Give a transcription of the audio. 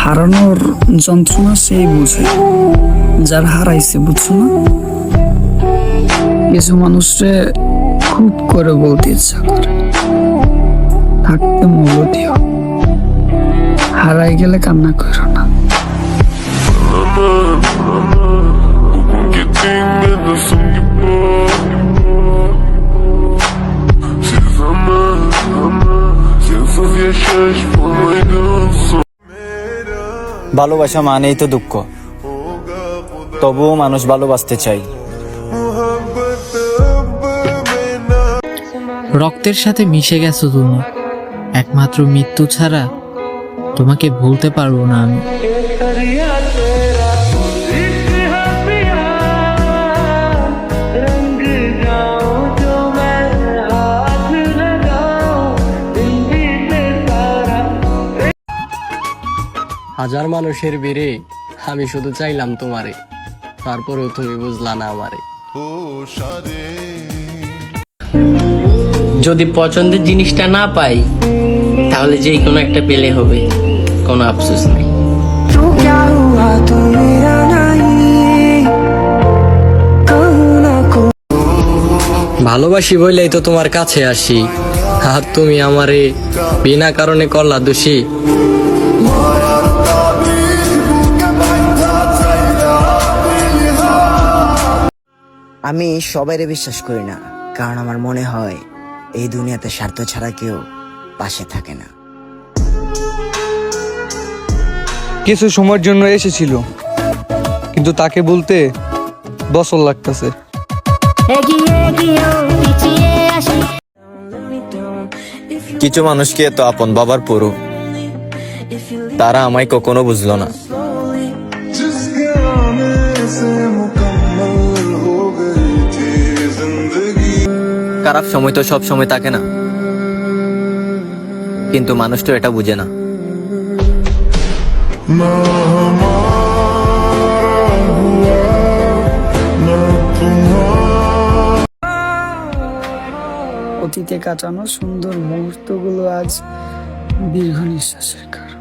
হারানোর যন্ত্রণা সেই বুঝে যার হারাইছে, বুঝছো না? কিছু মানুষরে খুব করে বলতে ইচ্ছা করে থাকতে মূল্য দিও, হারাই গেলে কান্না করো না। ভালোবাসা মানেই তো দুঃখ, তবুও মানুষ ভালোবাসতে চাই। রক্তের সাথে মিশে গেছো তুমি, একমাত্র মৃত্যু ছাড়া তোমাকে ভুলতে পারবো না আমি। হাজার মানুষের ভিড়ে আমি শুধু চাইলাম তোমারে, তারপরেও তুমি বুঝলা না আমারে। যদি পছন্দের জিনিসটা না পাই তাহলে যেই কোনো একটা পেলে হবে, কোনো আফসোস নাই। ভালোবাসি বলেই তো তোমার কাছে আসি, আর তুমি আমারে বিনা কারণে করলা দোষী। আমি সবাইরে বিশ্বাস করি না, কারণ আমার মনে হয় এই দুনিয়াতে স্বার্থ ছাড়া কেউ পাশে থাকে না। কিছু সময়ের জন্য এসেছিল, কিন্তু তাকে বলতে বছর লাগতেছে। কিছু মানুষকে তো আপন বাবার পুরো, তারা আমায় কখনো বুঝলো না। খারাপ সময় তো সব সময় থাকে না, কিন্তু মানুষ তো এটা বুঝে না। অতীতে কাটানো সুন্দর মুহূর্তগুলো আজ দীর্ঘ নিঃশ্বাসের কারণ।